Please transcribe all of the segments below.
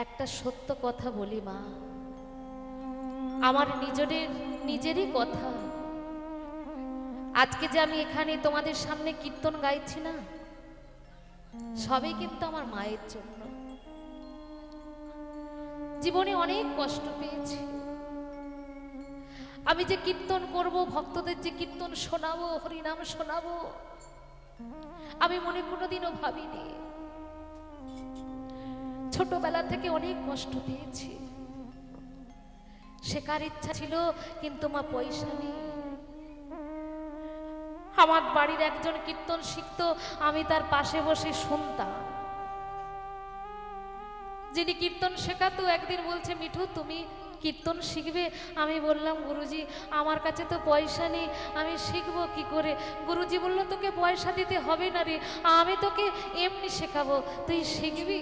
একটা সত্য কথা বলি মা, আমার নিজেরই কথা। আজকে যে আমি এখানে তোমাদের সামনে কীর্তন গাইছি না, সবই কিন্তু আমার মায়ের জন্য। জীবনে অনেক কষ্ট পেয়েছি। আমি যে কীর্তন করব, ভক্তদের যে কীর্তন শোনাবো, হরিনাম শোনাবো, আমি মনে কোনোদিনও ভাবিনি। ছোটবেলা থেকে অনেক কষ্ট পেয়েছি। শেখার ইচ্ছা ছিল, কিন্তু মা পয়সা নেই। আমার বাড়ির একজন কীর্তন শিখতো, আমি তার পাশে বসে শুনতাম। যিনি কীর্তন শেখাতো একদিন বলছে, মিঠু তুমি কীর্তন শিখবে? আমি বললাম, গুরুজি আমার কাছে তো পয়সা নেই, আমি শিখবো কি করে? গুরুজি বলল, তোকে পয়সা দিতে হবে না রে, আমি তোকে এমনি শেখাবো, তুই শিখবি।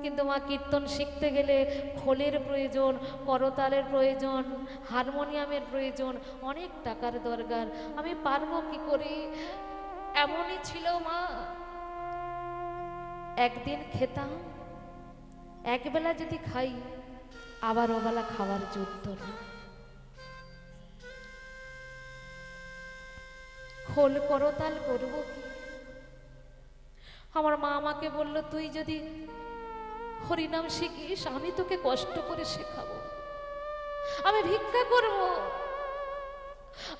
কিন্তু মা, কীর্তন শিখতে গেলে খোলের প্রয়োজন, করতালের প্রয়োজন, হারমোনিয়ামের প্রয়োজন, অনেক টাকার দরকার। আমি পারবো কি করে? এমনই ছিল মা। একদিন খেতাম, একবেলা যদি খাই, আবার ওবেলা খাওয়ার যুদ্ধ না। খোল করতাল করবো কি? আমার মা আমাকে বলল, তুই যদি হরিনাম শিখিস, আমি তোকে কষ্ট করে শেখাবো, আমি ভিক্ষা করব।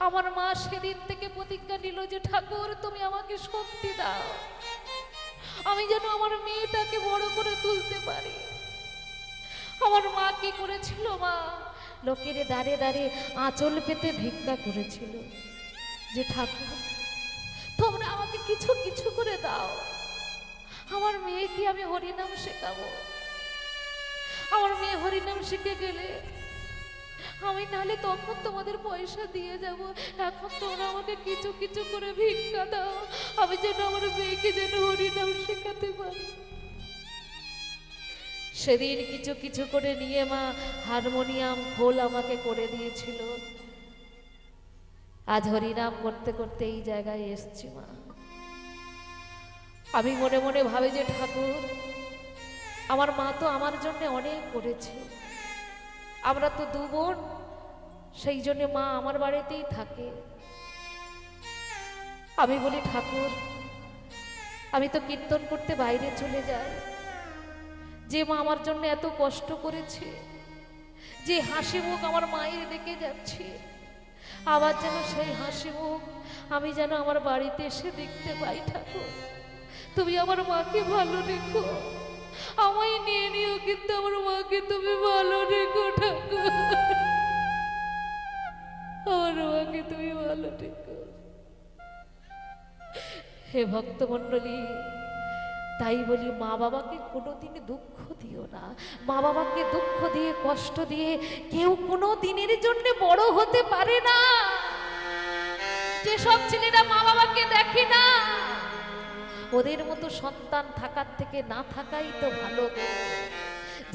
আমার মা সেদিন থেকে প্রতিজ্ঞা নিল যে, ঠাকুর তুমি আমাকে শক্তি দাও, আমি যেন আমার মেয়েটাকে বড় করে তুলতে পারি। আমার মা কি করেছিল মা? লোকের দাঁড়ে দাঁড়ে আঁচল পেতে ভিক্ষা করেছিল যে, ঠাকুর তোমরা আমাকে কিছু কিছু করে দাও, আমার মেয়েকে আমি হরিনাম শেখাবো। আমার মেয়ে হরিনাম শিখে গেলে আমি নাহলে তখন তোমাদের পয়সা দিয়ে যাব, এখন তোমরা আমাকে কিছু কিছু করে ভিক্ষা দাও, আমি যেন আমার মেয়েকে যেন হরিনাম শেখাতে পারি। সেদিন কিছু কিছু করে নিয়ে মা হারমোনিয়াম, খোল আমাকে করে দিয়েছিল। আজ হরিনাম করতে করতে এই জায়গায় এসছি মা। আমি মনে মনে ভাবি যে, ঠাকুর আমার মা তো আমার জন্য অনেক করেছে, আমরা তো দু বোন, সেই জন্য মা আমার বাড়িতেই থাকে। আমি বলি, ঠাকুর আমি তো কীর্তন করতে বাইরে চলে যাই, যে মা আমার জন্য এত কষ্ট করেছে, যে হাসি মুখ আমার মায়ের দেখে যাচ্ছে, আবার যেন সেই হাসি মুখ আমি যেন আমার বাড়িতে এসে দেখতে পাই। ঠাকুর তুমি আমার মাকে ভালো রেখো, আমায় নিয়ে নিও, কিন্তু আমার মাকে তুমি ভালো রেখো ঠাকুর, আমার মাকে তুমি ভালো রেখো। হে ভক্তমণ্ডলী, তাই বলি মা বাবাকে কোনোদিন দুঃখ দিও না। মা বাবাকে দুঃখ দিয়ে, কষ্ট দিয়ে কেউ কোনো দিনের জন্য বড় হতে পারে না। যেসব ছেলেরা মা বাবাকে দেখে না, ওদের মতো সন্তান থাকার থেকে না থাকাই তো ভালো।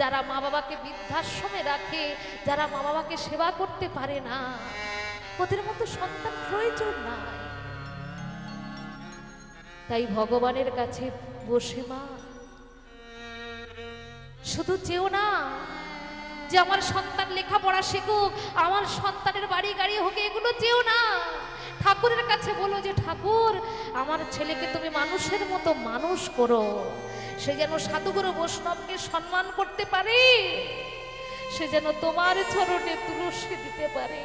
যারা মা বাবাকে বৃদ্ধাশ্রমে রাখে, যারা মা বাবাকে সেবা করতে পারে না, ওদের মতো সন্তান প্রয়োজন নাই। তাই ভগবানের কাছে বসে মা শুধু চেও না যে আমার সন্তান লেখাপড়া শিখুক, আমার সন্তানের বাড়ি গাড়ি হোক, এগুলো চেও না। ঠাকুরের কাছে বলো যে, ঠাকুর আমার ছেলেকে তুমি মানুষের মতো মানুষ করো, সে যেন সাধুগুরু বৈষ্ণবকে সম্মান করতে পারে, সে যেন তোমার চরণে তুলসী দিতে পারে।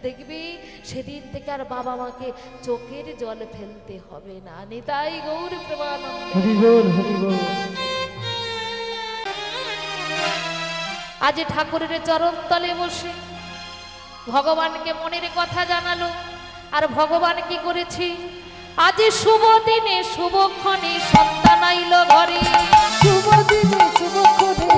দেখবি সেদিন থেকে আর বাবা মাকে চোখের জল ফেলতে হবে না। নিতাই গৌর প্রেমানন্দ। হরি বল, হরি বল। আজ ঠাকুরের চরণ তলে বসে ভগবানকে মনের কথা জানালো। আর ভগবান কি করেছে? আজ শুভ দিনে শুভক্ষণে সন্তান আইল ঘরে। শুভ দিনে শুভক্ষণে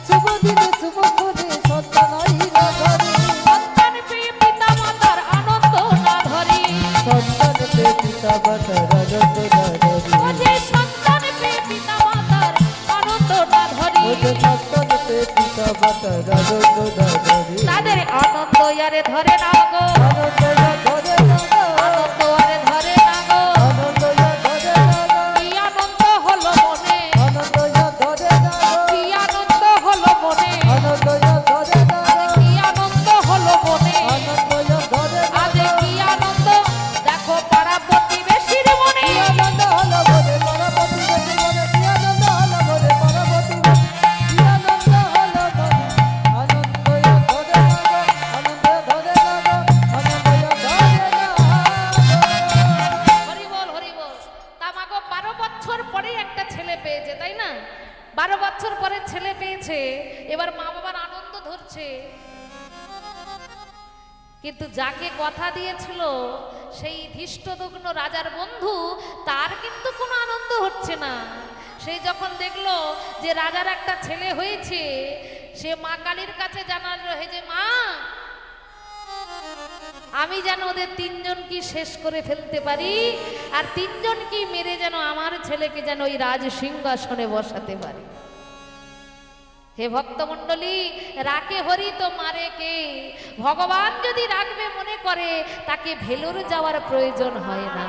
শুভ দিনে শুভক্ষণে সন্তান আইল ঘরে। সন্তান পেয়ে পিতা মাতার আনন্দ না ধরে, সন্তান পেয়ে পিতা মাতার আনন্দ না ধরে। ও যে সন্তান পেয়ে পিতা মাতার আনন্দ না ধরে, ও যে সন্তান পেয়ে পিতা মাতার আনন্দ না ধরে। তাদের আনন্দ আরে ধরে না গো, আনন্দ ধরে না গো, আনন্দ আরে ধরে না গো, আনন্দ ধরে না গো। কি আনন্দ হলো মনে, আনন্দ ধরে হয়েছে, তাই না? 12 বছর পরে ছেলে পেয়েছে, এবার মা বাবার আনন্দ ধরছে। কিন্তু যাকে কথা দিয়েছিল সেই ধৃষ্টদ্যুম্ন রাজার বন্ধু, তার কিন্তু কোনো আনন্দ হচ্ছে না। সেই যখন দেখলো যে রাজার একটা ছেলে হয়েছে, সে মা কালীর কাছে জানালো, হে যে মা, আমি যেন ওদের 3 জনকে শেষ করে ফেলতে পারি, আর 3 জনকে মেরে যেন আমার ছেলেকে যেন ওই রাজ সিংহাসনে বসাতে পারি। হে ভক্তমণ্ডলী, রাখে হরি তো মারে কে? ভগবান যদি রাখবে মনে করে, তাকে ভেলোর যাওয়ার প্রয়োজন হয় না।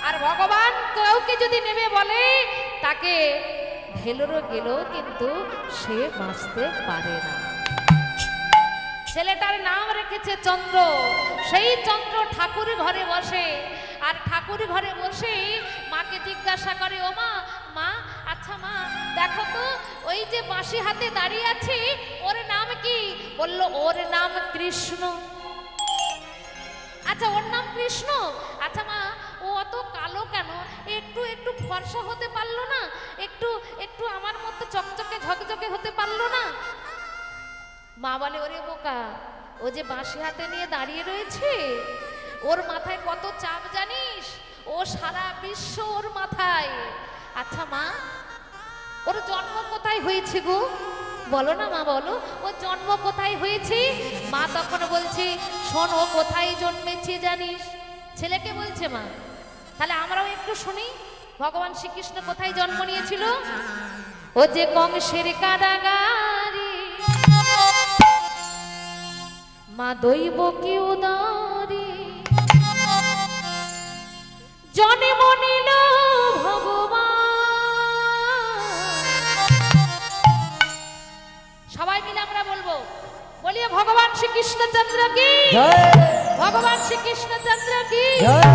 আর ভগবান কাউকে যদি নেমে বলে, তাকে ভেলোরও গেলেও কিন্তু সে বাঁচতে পারে না। ছেলেটার নাম রেখেছে চন্দ্র। সেই চন্দ্র ঠাকুর ঘরে বসে, আর ঠাকুর ঘরে বসে মাকে জিজ্ঞাসা করে, ও মা, মা, আচ্ছা মা, দেখো তো ওই যে বাঁশি হাতে দাঁড়িয়ে আছে, ওর নাম কি? বলল, ওর নাম কৃষ্ণ। আচ্ছা, ওর নাম কৃষ্ণ? আচ্ছা মা, ও অত কালো কেন? একটু একটু ফর্সা হতে পারলো না? একটু একটু আমার মতো চকচকে ঝকঝকে হতে পারলো না? মা বলে, ওরে বোকা, ও যে বাঁশি হাতে নিয়ে দাঁড়িয়ে রয়েছে, ওর মাথায় কত চাপ জানিস? ও সারা বিশ্ব ওর মাথায়। আচ্ছা মা, ওর জন্ম কোথায় হয়েছে গো? বলো না মা, বলো, ওর জন্ম কোথায় হয়েছে? মা তখন বলছে, শোন, ও কোথায় জন্মেছে জানিস? ছেলেকে বলছে মা। তাহলে আমরাও একটু শুনি, ভগবান শ্রীকৃষ্ণ কোথায় জন্ম নিয়েছিল? ও যে কংসের কারাগারে মা দৈব কি উদারে জন্ম নিল ভগবান। সবাই মিলে আমরা বলবো, বলিয়ে ভগবান শ্রীকৃষ্ণচন্দ্র কি জয়, ভগবান শ্রীকৃষ্ণচন্দ্র কি জয়।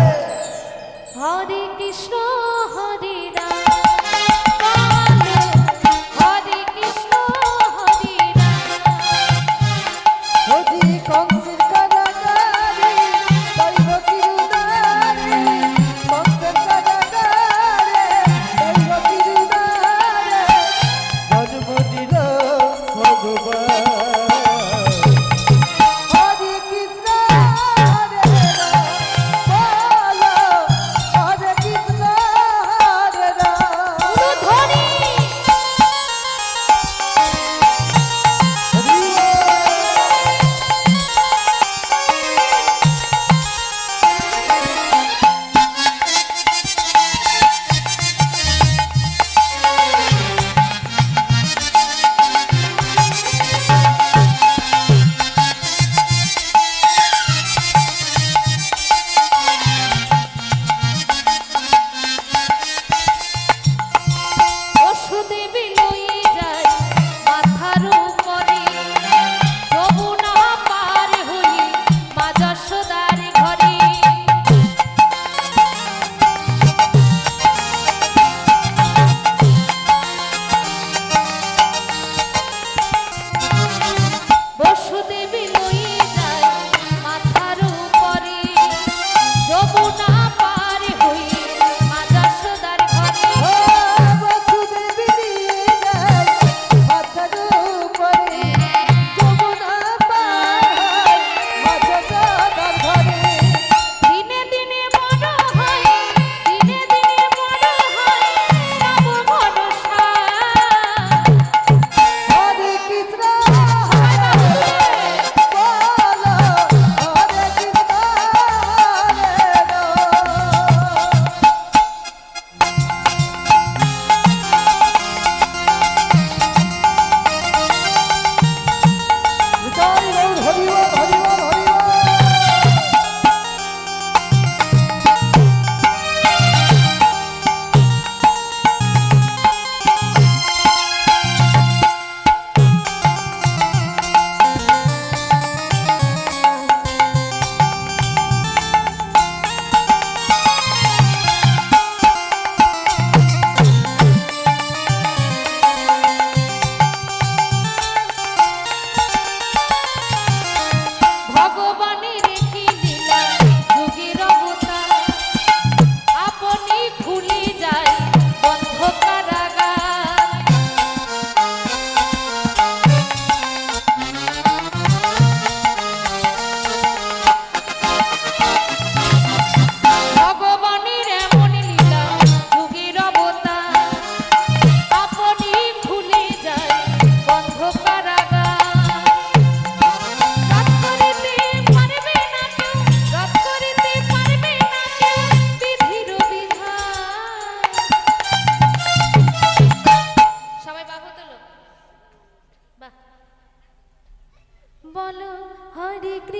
হরে কৃষ্ণ হরে রাম, হরে কৃষ্ণ হরে রাম। হরি কংসের কারাগারে দৈব কি উদারে, কংসের কারাগারে দৈব কি উদারে জন্ম নিল ভগবান। হরে কৃষ্ণ হরে রাম, বলো হরে কৃষ্ণ হরে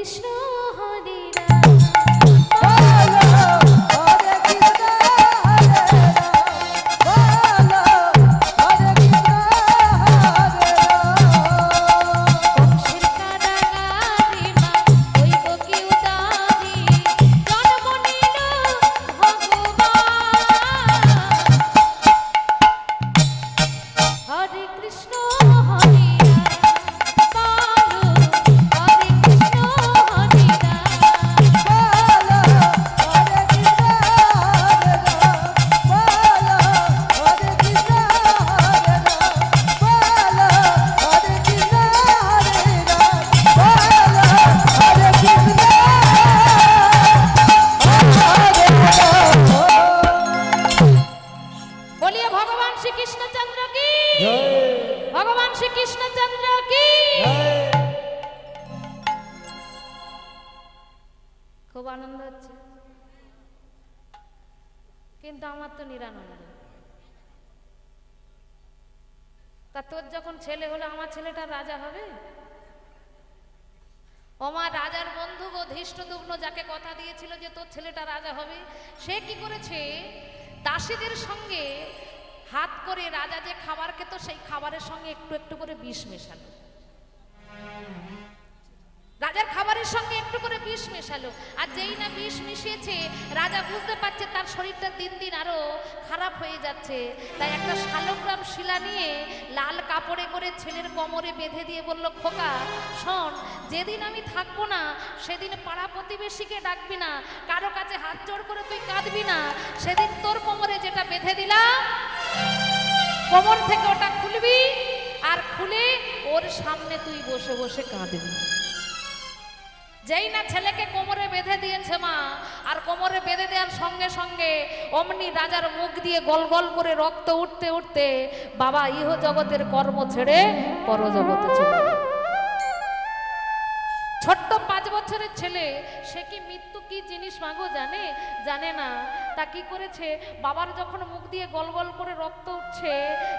কৃষ্ণ হরে রাম। বলো হরে কৃষ্ণ হরে রাম, বলো হরে কৃষ্ণ হরে রাম। কংসের কারাগারে মা হইব কি উদ্ধারী, জন্ম নিল ভগবান। হরে কৃষ্ণ হরে রাম, বলো হরে কৃষ্ণ হরে রাম। বলো হরে কৃষ্ণ হরে রাম, বলো হরে কৃষ্ণ হরে রাম, বলো হরে কৃষ্ণ হরে রাম, বলো হরে কৃষ্ণ বলিয়ে ভগবান শ্রীকৃষ্ণচন্দ্র কি, ভগবান শ্রীকৃষ্ণচন্দ্র কি। খুব আনন্দ হচ্ছে, কিন্তু আমার তো নিরানন্দ। তা তোর যখন ছেলে হলো, আমার ছেলেটা রাজা হবে? ওমা রাজার বন্ধু গো ধৃষ্টদ্যুম্ন, যাকে কথা দিয়েছিল যে তোর ছেলেটা রাজা হবে, সে কি করেছে, দাসীদের সঙ্গে হাত করে রাজা যে খাবার খেত সেই খাবারের সঙ্গে একটু একটু করে বিষ মেশালো। রাজার খাবারের সঙ্গে একটু করে বিষ মেশালো, আর যেই না বিষ মিশিয়েছে রাজা বুঝতে পারছে তার শরীরটা দিন দিন আরো খারাপ হয়ে যাচ্ছে। তাই একটা শালগ্রাম শিলা নিয়ে লাল কাপড়ে করে ছেলের কোমরে বেঁধে দিয়ে বলল, খোকা শোন, যেদিন আমি থাকবো না সেদিন পাড়া প্রতিবেশীকে ডাকবি না, কারো কাছে হাত জোড় করে তুই কাঁদবি না। সেদিন তোর কোমরে যেটা বেঁধে দিলাম, কোমর থেকে ওটা খুলবি, আর খুলে ওর সামনে তুই বসে বসে কাঁদবি। যেই না ছেলেকে কোমরে বেঁধে দিয়েছে মা, আর কোমরে বেঁধে দেওয়ার সঙ্গে সঙ্গে অমনি রাজার মুখ দিয়ে গল গল করে রক্ত উঠতে উঠতে বাবা ইহ জগতের কর্ম ছেড়ে পরজগতে চলে গেল। ছোট্ট 5 বছরের ছেলে, সে কি মৃত্যু কি জিনিস মাগো জানে? জানে না। তা কি করেছে, বাবার যখন মুখ দিয়ে গল গল করে রক্ত উঠছে,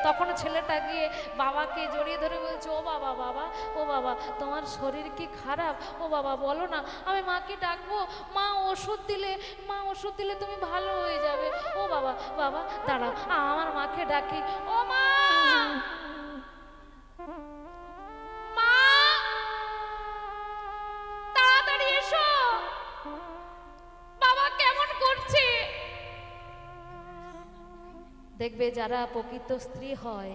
তখন ছেলেটা গিয়ে বাবাকে জড়িয়ে ধরে বলছে, ও বাবা, বাবা, ও বাবা, তোমার শরীর কি খারাপ? ও বাবা বলো না, আমি মাকে ডাকবো, মা ওষুধ দিলে, মা ওষুধ দিলে তুমি ভালো হয়ে যাবে। ও বাবা, বাবা দাঁড়াও, আমার মাকে ডাকি। ও মা, মা তাড়াতাড়ি এসো, বাবা কেমন করছে। দেখবে যারা প্রকৃত স্ত্রী হয়,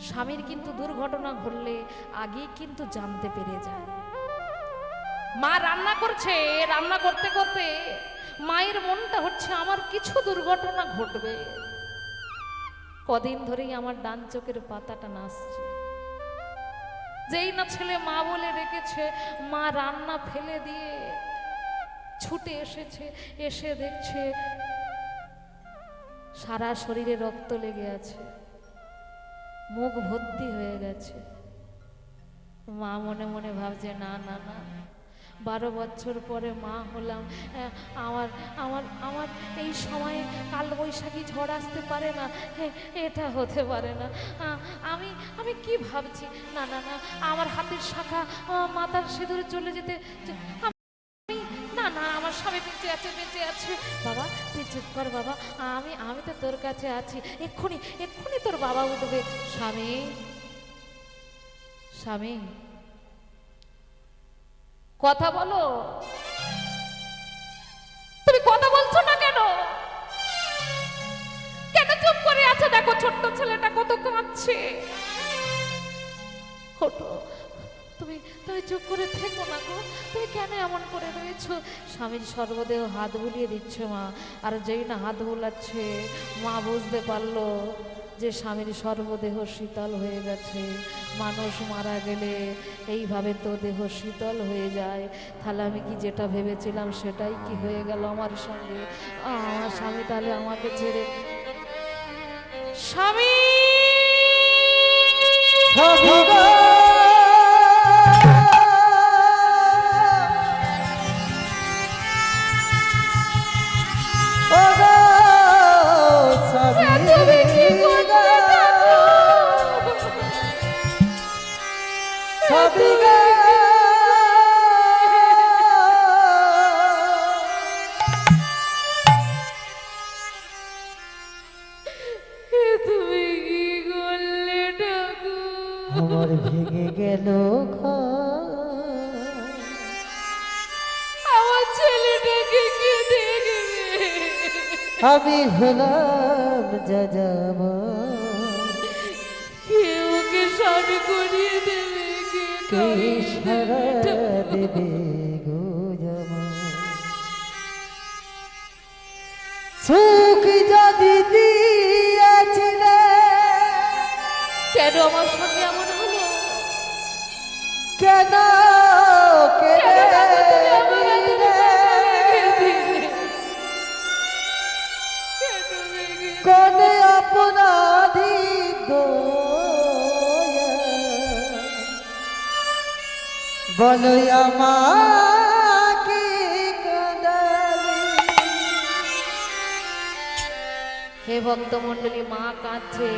স্বামীর কিন্তু দুর্ঘটনা ঘটলে আগেই কিন্তু জানতে পেরে যায়। মা রান্না করছে, রান্না করতে করতে মায়ের মনটা হচ্ছে আমার কিছু দুর্ঘটনা ঘটবে। কদিন ধরেই আমার ডান চোখের পাতাটা নাচছে। যেই না ছেলে মা বলে রেখেছে, মা রান্না ফেলে দিয়ে ছুটে এসেছে, এসে দেখছে সারা শরীরে রক্ত লেগে আছে, মুখ ভর্তি হয়ে গেছে। মা মনে মনে ভাবছে, না না না, 12 বছর পরে মা হলাম, আমার আমার আমার এই সময়ে কাল বৈশাখী ঝড় আসতে পারে না, এটা হতে পারে না। আমি আমি কি ভাবছি, না না না, আমার হাতের শাখা মাথার সিঁদুরে চলে যেতে, আমি না না, আমার স্বামী বেঁচে আছে, বেঁচে আছে। বাবা তুই চুপ কর বাবা, আমি আমি তো তোর কাছে আছি, এক্ষুনি এক্ষুনি তোর বাবা উঠবে। স্বামী, স্বামী কথা বলো, তুমি কথা বলছো না কেন? কেন চুপ করে আছো? দেখো ছোট্ট ছেলেটা কত কাঁদছে। ওঠো, তুমি তুমি চুপ করে থেকো না গো, তুমি কেন এমন করে রয়েছো? স্বামীর সর্বদেহ হাত বুলিয়ে দিচ্ছে মা, আর যেই না হাত বুলাচ্ছে মা বুঝতে পারলো যে স্বামীর সর্বদেহ শীতল হয়ে গেছে। মানুষ মারা গেলে এইভাবে তো দেহ শীতল হয়ে যায়। তাহলে আমি কি যেটা ভেবেছিলাম সেটাই কি হয়ে গেল আমার সঙ্গে? আমার স্বামী তাহলে আমাকে ছেড়ে, স্বামী আমার ভেঙে গেল ঘর। আমার ছেলেটাকে কে দেখবে? আমি হলাম যা যাবা, কেউ ওকে স্নান করিয়ে দেবে, কে কে খাইয়ে সারা দেবে? দেবে গো জামা। সুখ যদি দিয়েছিলে, কেন আমার সঙ্গে এমন হলো? কেন কেন দেখো তুমি আমার হাতে কেঁদে রেখে দিলে? দিলে? কেন ভেঙে কোন আপনাধি গো বলো আমাকে কাঁদালে। হে ভক্তমণ্ডলী, মা কাঁদছে।